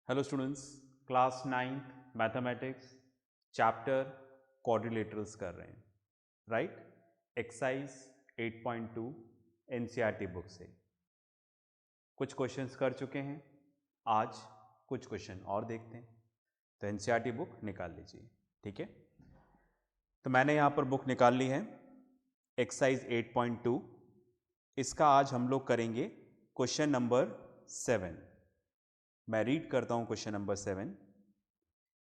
Hello students, class 9th mathematics chapter quadrilaterals कर रहे हैं, राइट। एक्सरसाइज 8.2 एनसीईआरटी बुक से कुछ क्वेश्चंस कर चुके हैं। आज कुछ क्वेश्चन और देखते हैं, तो एनसीईआरटी बुक निकाल लीजिए, ठीक है। तो मैंने यहाँ पर बुक निकाल ली है, एक्सरसाइज 8.2। इसका आज हम लोग करेंगे क्वेश्चन नंबर 7। मैं रीड करता हूं question number 7।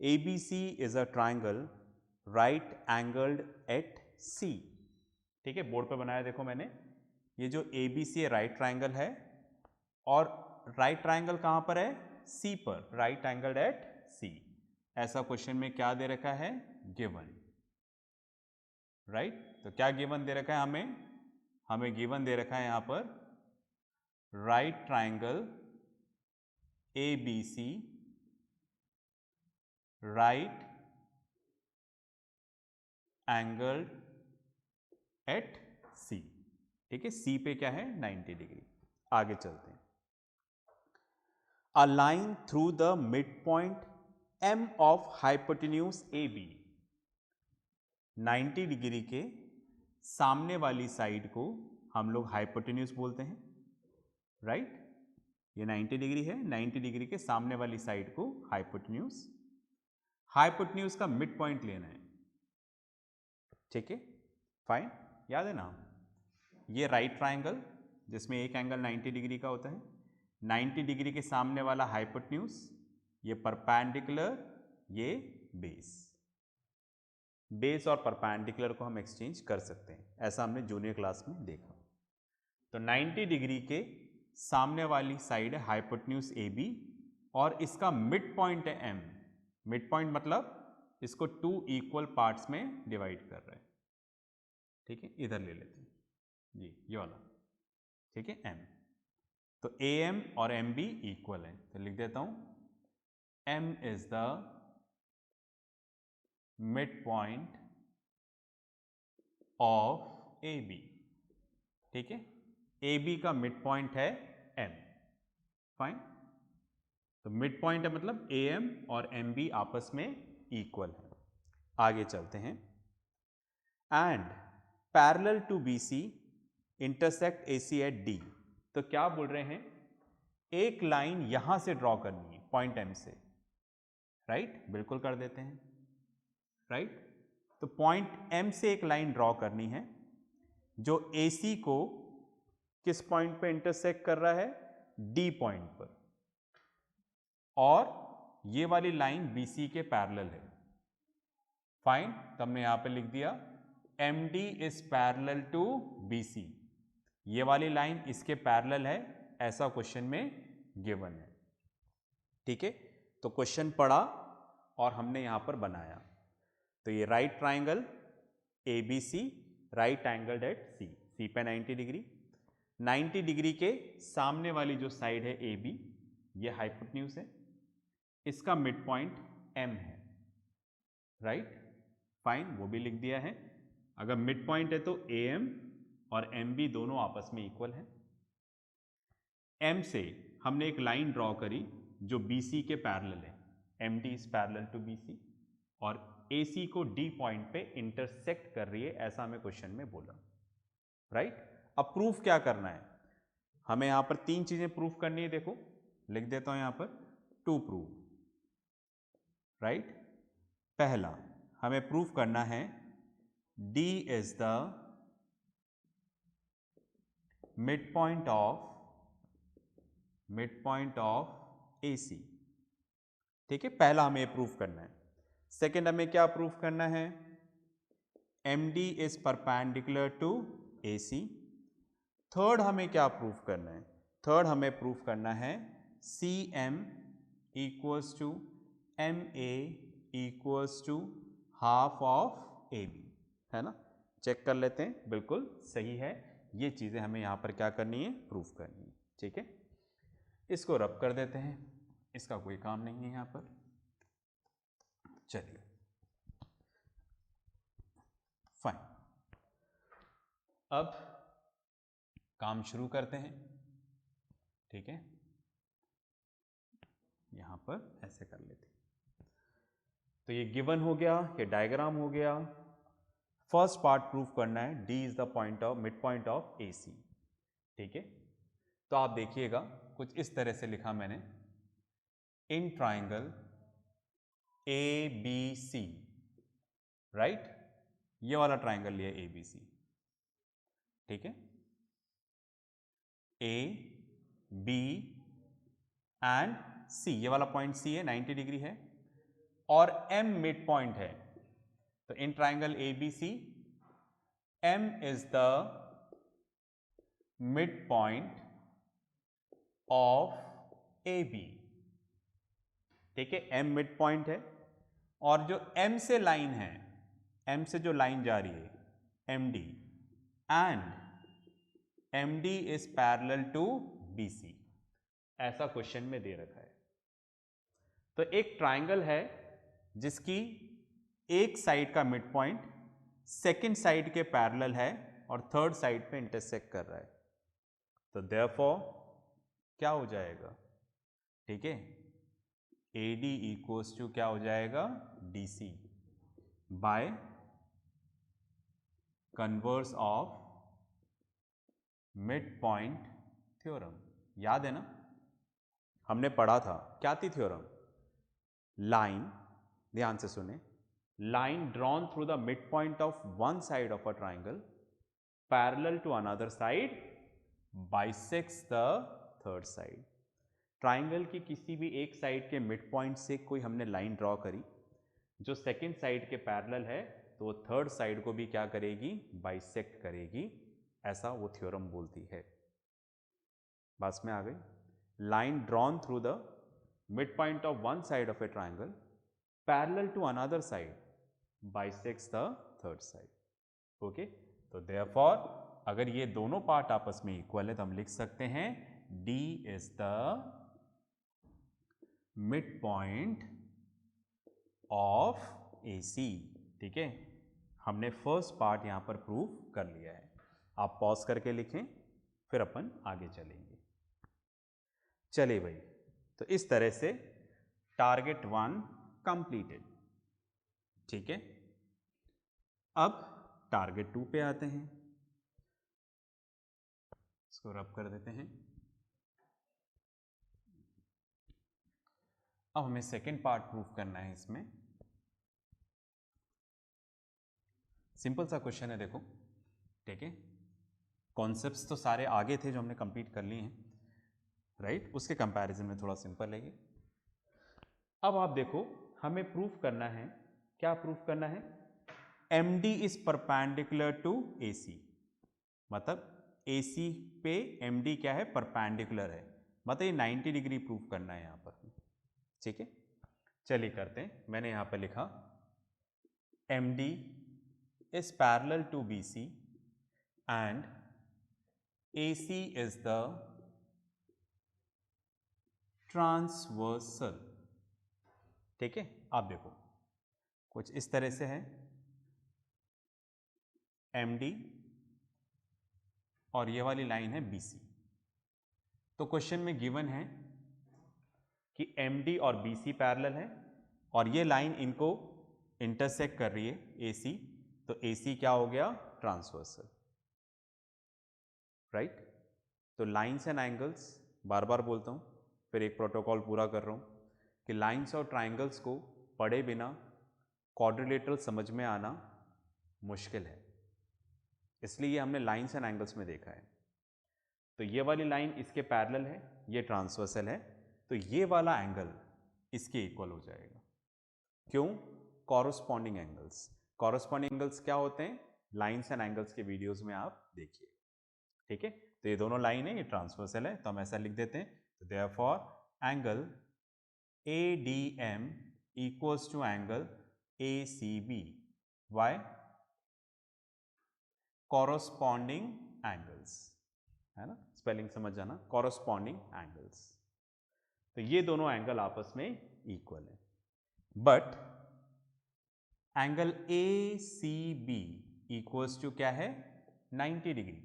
ABC is a triangle right angled at C। ठीक है, बोर्ड पे बनाया देखो मैंने। ये जो ABC है राइट ट्राइंगल है, और राइट ट्राइंगल कहां पर है? C पर, राइट एंगल्ड एट C। ऐसा क्वेश्चन में क्या दे रखा है? Given, right. तो क्या गिवन दे रखा है हमें गिवन दे रखा है यहां पर right triangle ABC right angled at C। ठीक है, C पे क्या है? 90 डिग्री। आगे चलते हैं। A line through the mid point M of hypotenuse AB। 90 degree के सामने वाली साइड को हम लोग हाइपोटेन्यूज बोलते हैं, राइट। ये 90 डिग्री है, 90 डिग्री के सामने वाली साइड को हाइपोटेन्यूज। हाइपोटेन्यूज का मिड पॉइंट लेना है, ठीक है, फाइन। याद है ना, ये राइट ट्राइंगल जिसमें एक एंगल 90 डिग्री का होता है, 90 डिग्री के सामने वाला हाइपोटेन्यूज, ये परपेंडिकुलर, ये बेस। बेस और परपेंडिकुलर को हम एक्सचेंज कर सकते हैं, ऐसा हमने जूनियर क्लास में देखा। तो 90 डिग्री के सामने वाली साइड है हाइपोटेन्यूज AB, और इसका मिड पॉइंट है M। मिड पॉइंट मतलब इसको 2 इक्वल पार्ट्स में डिवाइड कर रहे हैं, ठीक है। इधर ले लेते हैं जी, ये वाला, ठीक है, M। तो AM और MB इक्वल है, तो लिख देता हूं M is the mid point of AB। ठीक है, AB का मिड पॉइंट है M, फाइन। तो मिड पॉइंट है मतलब AM और MB आपस में इक्वल है। आगे चलते हैं। And parallel to BC intersect AC at D। तो क्या बोल रहे हैं? एक लाइन यहां से ड्रॉ करनी है पॉइंट M से, राइट। बिल्कुल कर देते हैं, राइट। तो पॉइंट M से एक लाइन ड्रॉ करनी है जो AC को किस पॉइंट पे इंटरसेक्ट कर रहा है? D पॉइंट पर, और ये वाली लाइन BC के पैरेलल है, फाइन। तो हमने यहां पे लिख दिया MD is parallel to BC। ये वाली लाइन इसके पैरेलल है, ऐसा क्वेश्चन में गिवन है, ठीक है। तो क्वेश्चन पढ़ा और हमने यहां पर बनाया। तो ये right triangle ABC right angled at C पे 90 डिग्री, 90 डिग्री के सामने वाली जो साइड है AB, ये हाइपोटेन्यूज है, इसका मिड पॉइंट M है, राइट, फाइन। वो भी लिख दिया है। अगर मिड पॉइंट है तो AM और MB दोनों आपस में इक्वल है। M से हमने एक लाइन ड्रॉ करी जो BC के पैरेलल है, MD is parallel to BC, और AC को D पॉइंट पे इंटरसेक्ट कर रही है, ऐसा हमें क्वेश्चन में बोला, राइट। अब प्रूफ क्या करना है? हमें यहां पर 3 चीजें प्रूफ करनी है, देखो लिख देता हूं यहां पर टू प्रूव, राइट। पहला हमें प्रूफ करना है D is the mid point of AC। ठीक है, पहला हमें प्रूफ करना है। सेकेंड हमें क्या प्रूफ करना है? MD is perpendicular to AC। Third हमें क्या प्रूफ करना है? थर्ड हमें प्रूफ करना है CM equals to MA equals to half of AB, है ना। चेक कर लेते हैं, बिल्कुल सही है। ये चीजें हमें यहां पर क्या करनी है? प्रूफ करनी है, ठीक है। इसको रब कर देते हैं, इसका कोई काम नहीं है यहां पर। चलिए, फाइन। अब काम शुरू करते हैं, ठीक है। यहाँ पर ऐसे कर लेते हैं। तो ये गिवन हो गया, ये डायग्राम हो गया। फर्स्ट पार्ट प्रूफ करना है, D is the point of mid point of A C. ठीक है, तो आप देखिएगा कुछ इस तरह से लिखा मैंने, in triangle A B C, right, ये वाला ट्राइंगल लिया ए बी सी। ठीक है, ए बी एंड सी, ये वाला पॉइंट सी है, 90 डिग्री है, और एम मिड पॉइंट है। तो in triangle A B C, M is the mid point of A B. ठीक है, एम मिड पॉइंट है, और जो एम से लाइन है, एम से जो लाइन जा रही है, M D, and M D is parallel to B C, ऐसा क्वेश्चन में दे रखा है। तो एक ट्राइंगल है जिसकी एक साइड का मिड पॉइंट सेकेंड साइड के पैरेलल है और थर्ड साइड पे इंटरसेक्ट कर रहा है। तो देयरफॉर क्या हो जाएगा, ठीक है, ए डी इक्वल्स टू क्या हो जाएगा, D C by converse of mid point theorem. याद है ना, हमने पढ़ा था, क्या थी थ्योरम? लाइन, ध्यान से सुने, line drawn through the mid point of one side of a triangle parallel to another side bisects the third side. Triangle की किसी भी एक साइड के मिड पॉइंट से कोई हमने लाइन ड्रॉ करी जो सेकेंड साइड के पैरेलल है, तो वो थर्ड साइड को भी क्या करेगी, बाइसेक्ट करेगी, ऐसा वो थ्योरम बोलती है। बस में आ गई, line drawn through the mid point of one side of a triangle parallel to another side bisects the third side. Okay, तो देयरफॉर अगर ये दोनों पार्ट आपस में इक्वल है तो हम लिख सकते हैं D is the mid point of AC। ठीक है, हमने फर्स्ट पार्ट यहां पर प्रूव कर लिया है। आप पॉज करके लिखें, फिर अपन आगे चलेंगे। चलिए भाई, तो इस तरह से टारगेट 1 कंप्लीटेड। ठीक है, अब टारगेट 2 पे आते हैं, इसको रब कर देते हैं। अब हमें सेकेंड पार्ट प्रूफ करना है। इसमें सिंपल सा क्वेश्चन है, देखो। ठीक है, कॉन्सेप्ट्स तो सारे आगे थे जो हमने कंप्लीट कर लिए हैं, राइट, उसके कंपैरिजन में थोड़ा सिंपल है ये। अब आप देखो, हमें प्रूफ करना है, क्या प्रूफ करना है, M D is perpendicular to A C, मतलब ए सी पे एम डी क्या है, परपेंडिकुलर है, मतलब ये 90 डिग्री प्रूफ करना है यहाँ पर। ठीक है, चलिए करते हैं। मैंने यहाँ पर लिखा M D is parallel to B C and A C is the transversal. ठीक है, आप देखो कुछ इस तरह से है, एम डी और ये वाली लाइन है बी सी। तो क्वेश्चन में गिवन है कि एम डी और बी सी पैरेलल है और ये लाइन इनको इंटरसेक्ट कर रही है, ए सी, तो ए सी क्या हो गया, ट्रांसवर्सल, राइट। तो लाइन्स एंड एंगल्स, बार बार बोलता हूँ, फिर एक प्रोटोकॉल पूरा कर रहा हूँ कि लाइन्स और ट्राइंगल्स को पढ़े बिना क्वाड्रिलेटरल समझ में आना मुश्किल है, इसलिए ये हमने लाइन्स एंड एंगल्स में देखा है। तो ये वाली लाइन इसके पैरेलल है, ये ट्रांसवर्सल है, तो ये वाला एंगल इसके इक्वल हो जाएगा। क्यों? Corresponding angles. कॉरस्पॉन्डिंग एंगल्स क्या होते हैं, लाइन्स एंड एंगल्स के वीडियोस में आप देखिए। ठीक है, तो ये दोनों लाइन है, ये ट्रांसवर्सल है, तो हम ऐसा लिख देते हैं। तो therefore angle ADM equals to angle ACB। Why? Corresponding angles, है ना, स्पेलिंग समझ जाना, कॉरस्पॉन्डिंग एंगल्स। तो ये दोनों एंगल आपस में इक्वल है, but angle ACB equals to क्या है, 90 डिग्री।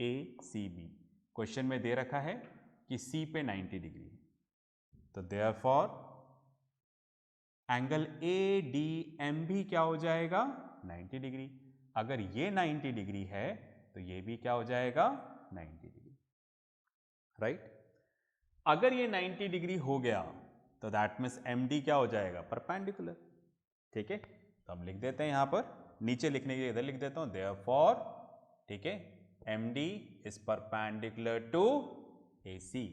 ACB क्वेश्चन में दे रखा है कि C पे 90 डिग्री है, तो तो देयरफॉर एंगल ADM भी क्या हो जाएगा 90 डिग्री। अगर ये 90 डिग्री है तो ये भी क्या हो जाएगा 90 डिग्री, राइट। अगर ये 90 डिग्री हो गया तो दैट मीन्स MD क्या हो जाएगा परपेंडिकुलर, ठीक है। तो हम लिख देते हैं यहां पर, नीचे लिखने के लिए इधर लिख देता हूं देयरफॉर, ठीक है, MD is perpendicular to AC,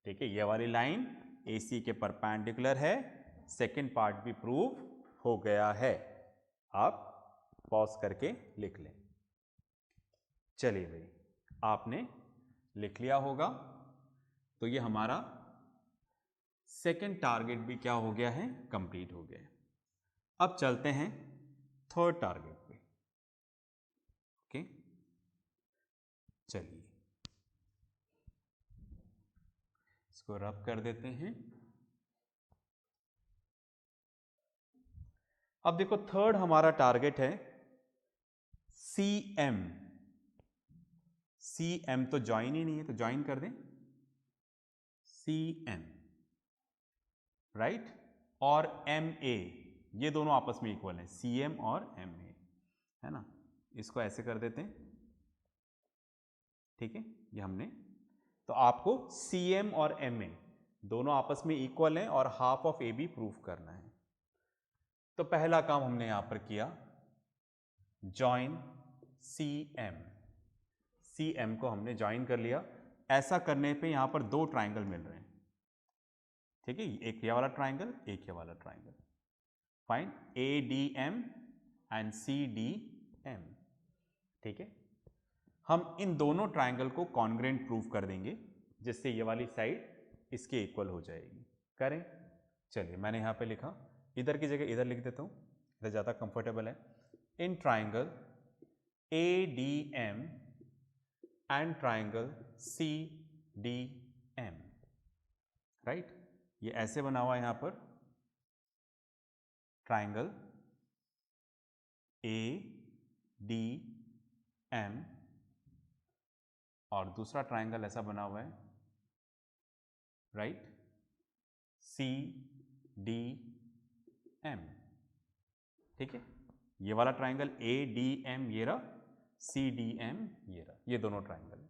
ठीक है। ये वाली लाइन AC के परपेंडिकुलर है, सेकेंड पार्ट भी प्रूव हो गया है। आप पॉज करके लिख लें। चलिए भाई, आपने लिख लिया होगा। तो ये हमारा सेकेंड टारगेट भी क्या हो गया है, कंप्लीट हो गया है। अब चलते हैं थर्ड टारगेट पे, ओके। चलिए इसको रब कर देते हैं। अब देखो थर्ड हमारा टारगेट है CM। CM तो ज्वाइन ही नहीं है, तो ज्वाइन कर दें CM, राइट। और MA, ये दोनों आपस में इक्वल हैं, CM और MA, है ना। इसको ऐसे कर देते हैं, ठीक है। ये हमने, तो आपको CM और MA दोनों आपस में इक्वल हैं और हाफ ऑफ AB प्रूफ करना है। तो पहला काम हमने यहां पर किया, जॉइन CM। CM को हमने ज्वाइन कर लिया। ऐसा करने पे यहां पर दो ट्राइंगल मिल रहे हैं, ठीक है। एक ये वाला ट्राइंगल, एक ये वाला triangle. Fine, ADM and CDM, ठीक है। हम इन दोनों ट्राइंगल को कॉन्ग्रेंट प्रूफ कर देंगे, जिससे ये वाली साइड इसके इक्वल हो जाएगी। करें, चलिए मैंने यहां पे लिखा, इधर की जगह इधर लिख देता हूं, इधर ज़्यादा कंफर्टेबल है। In triangle ADM and triangle CDM, right. ये ऐसे बना हुआ है यहां पर, ट्राइंगल ADM और दूसरा ट्राइंगल ऐसा बना हुआ है, राइट, CDM, ठीक है। ये वाला ट्राइंगल ADM ये रहा, CDM ये रहा, ये दोनों ट्राइंगल।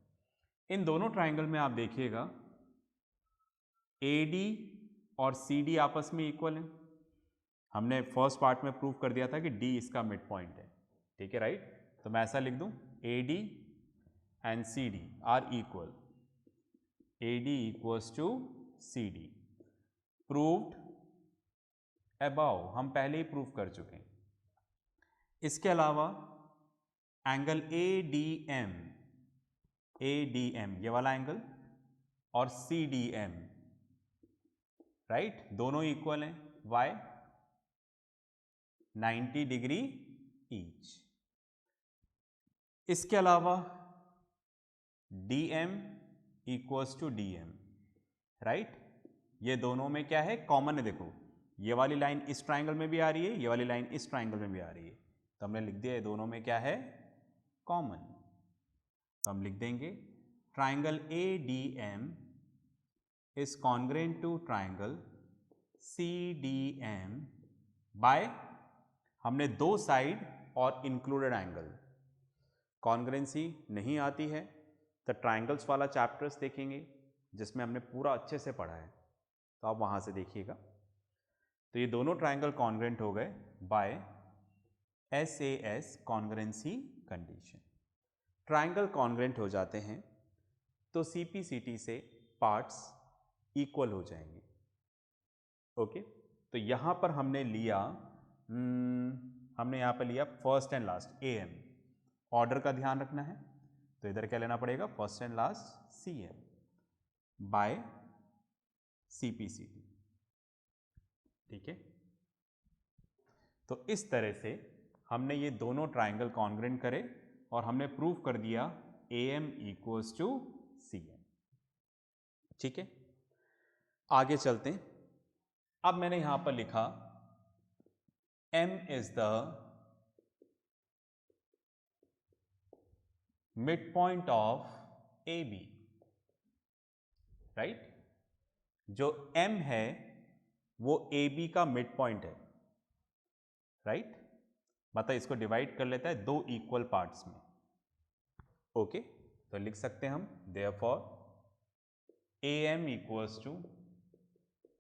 इन दोनों ट्राइंगल में आप देखिएगा AD और CD आपस में इक्वल है। हमने फर्स्ट पार्ट में प्रूव कर दिया था कि D इसका मिड पॉइंट है, ठीक है, राइट। तो मैं ऐसा लिख दूं AD and CD are equal, AD equals to CD, proved above, हम पहले ही प्रूव कर चुके हैं। इसके अलावा एंगल ADM ये वाला एंगल और CDM, राइट, दोनों इक्वल हैं। Why 90 degree each. इसके अलावा DM equals to DM, right. ये दोनों में क्या है, कॉमन है। देखो ये वाली लाइन इस ट्राइंगल में भी आ रही है, ये वाली लाइन इस ट्राइंगल में भी आ रही है, तो हमने लिख दिया ये दोनों में क्या है, कॉमन। तो हम लिख देंगे triangle ADM is congruent to triangle CDM by, हमने दो साइड और इंक्लूडेड एंगल। कॉन्ग्रेंसी नहीं आती है तो ट्राइंगल्स वाला चैप्टर्स देखेंगे जिसमें हमने पूरा अच्छे से पढ़ा है, तो आप वहां से देखिएगा। तो ये दोनों ट्राइंगल कॉन्ग्रेंट हो गए by SAS congruency condition. Triangle congruent हो जाते हैं तो CP/CT से पार्ट्स इक्वल हो जाएंगे, ओके। तो यहां पर हमने लिया, हमने यहां पर लिया first and last AM, order का ध्यान रखना है। तो इधर क्या लेना पड़ेगा, first and last CM by CP/CT, ठीक है। तो इस तरह से हमने ये दोनों ट्राइंगल कॉन्ग्रेंट करे और हमने प्रूव कर दिया AM इक्वल्स टू CM, ठीक है। आगे चलते हैं। अब मैंने यहां पर लिखा M is the mid point of AB, right. जो M है वो AB का मिड पॉइंट है, राइट? मतलब इसको डिवाइड कर लेता है दो इक्वल पार्ट्स में। ओके, तो लिख सकते हैं हम therefore AM equals to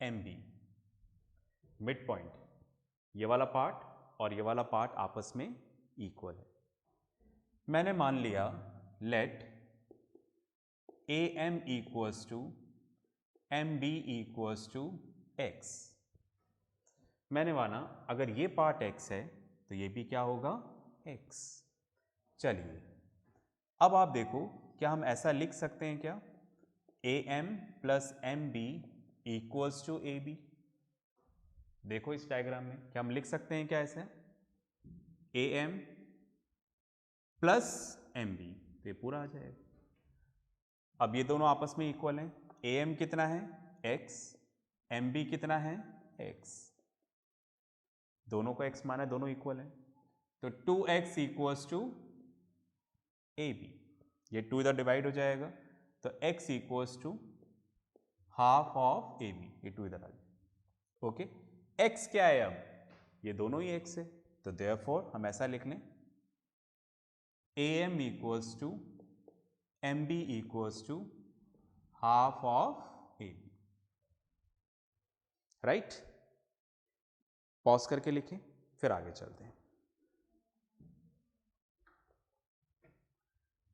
MB, mid point ये वाला पार्ट और ये वाला पार्ट आपस में इक्वल है। मैंने मान लिया let AM equals to MB equals to x। मैंने माना अगर ये पार्ट x है तो ये भी क्या होगा, x। चलिए अब आप देखो, क्या हम ऐसा लिख सकते हैं क्या, AM plus MB equals to AB? देखो इस डायग्राम में क्या हम लिख सकते हैं क्या ऐसे, AM प्लस MB, तो ये पूरा आ जाएगा। अब ये दोनों आपस में इक्वल हैं, AM कितना है x, MB कितना है x, दोनों को x माना है, दोनों इक्वल हैं, तो 2x इक्वल्स टू AB, ये 2 इधर डिवाइड हो जाएगा तो x equals to half of AB, ये 2 इधर आ जाएगा। ओके, x क्या है, अब ये दोनों ही x है, तो देयरफॉर हम ऐसा लिख लें AM equals to MB equals to half of AB, right? Pause करके लिखें फिर आगे चलते हैं।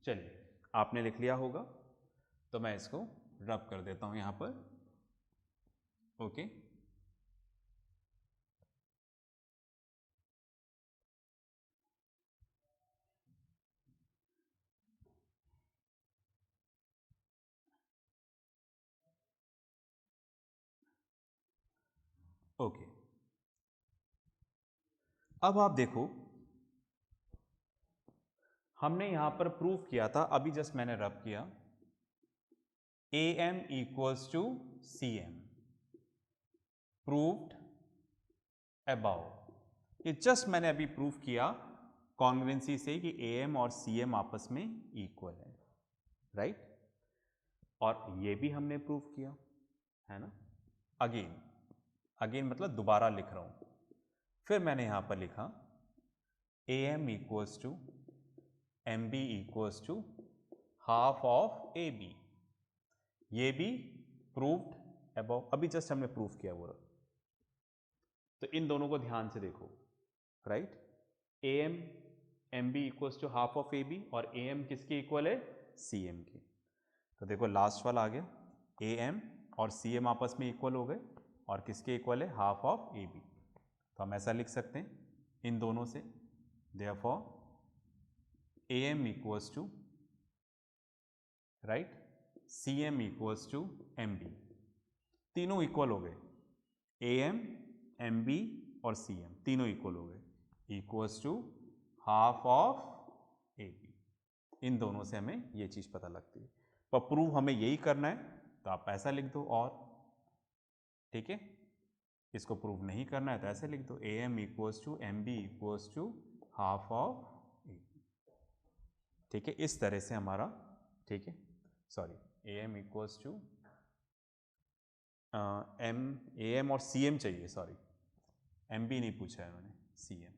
चलिए आपने लिख लिया होगा तो मैं इसको रब कर देता हूं यहां पर। ओके, ओके, अब आप देखो हमने यहां पर प्रूव किया था, अभी जस्ट मैंने रब किया, AM equals to CM, proved above. ये जस्ट मैंने अभी प्रूव किया कॉन्ग्रुएंसी से कि AM और CM आपस में इक्वल है, राइट? और ये भी हमने प्रूव किया है ना। अगेन अगेन मतलब दोबारा लिख रहा हूं, फिर मैंने यहां पर लिखा AM equals to MB equals to half of AB, ये भी प्रूव्ड अबाउ, अभी जस्ट हमने प्रूव किया वो। तो इन दोनों को ध्यान से देखो, right? AM MB equals to half of AB और AM किसके इक्वल है, CM के। तो देखो लास्ट वाला आ गया, AM और CM आपस में इक्वल हो गए और किसके इक्वल है, हाफ ऑफ AB। तो हम ऐसा लिख सकते हैं इन दोनों से, therefore AM equals to, right, CM equals to MB, तीनों इक्वल हो गए, AM MB और CM तीनों इक्वल हो गए, equals to half of AB। इन दोनों से हमें ये चीज़ पता लगती है, पर प्रूव हमें यही करना है तो आप ऐसा लिख दो, और ठीक है, इसको प्रूव नहीं करना है तो ऐसे लिख दो AM equals to MB equals to half of AB। ठीक है, इस तरह से हमारा, ठीक है, sorry AM equals to AM और CM चाहिए, सॉरी MB नहीं पूछा है उन्होंने, CM,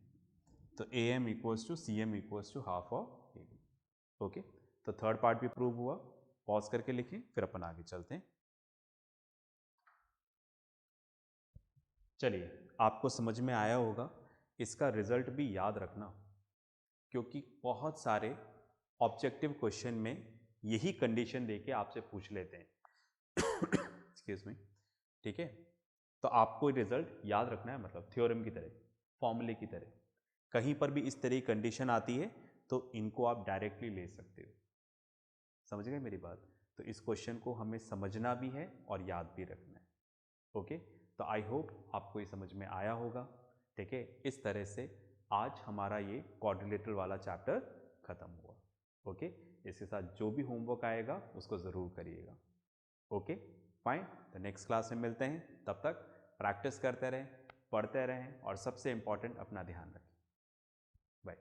तो AM equals to CM equals to half of AB। Okay, तो थर्ड पार्ट भी प्रूव हुआ, पॉज करके लिखें फिर अपन आगे चलते हैं। चलिए आपको समझ में आया होगा, इसका रिजल्ट भी याद रखना क्योंकि बहुत सारे ऑब्जेक्टिव क्वेश्चन में यही कंडीशन देके आपसे पूछ लेते हैं एक्सक्यूज मी, ठीक है? तो आपको रिजल्ट याद रखना है, मतलब थ्योरम की तरह, फॉर्मूले की तरह, कहीं पर भी इस तरह की कंडीशन आती है तो इनको आप डायरेक्टली ले सकते हो। समझ गए मेरी बात? तो इस क्वेश्चन को हमें समझना भी है और याद भी रखना है। ओके, तो आई होप आपको ये समझ में आया होगा। ठीक है, इस तरह से आज हमारा ये क्वाड्रिलेटरल वाला चैप्टर खत्म हुआ। ओके, इसके साथ जो भी होमवर्क आएगा उसको ज़रूर करिएगा। ओके फाइन, तो नेक्स्ट क्लास में मिलते हैं, तब तक प्रैक्टिस करते रहें, पढ़ते रहें और सबसे इम्पॉर्टेंट अपना ध्यान रखें। बाय।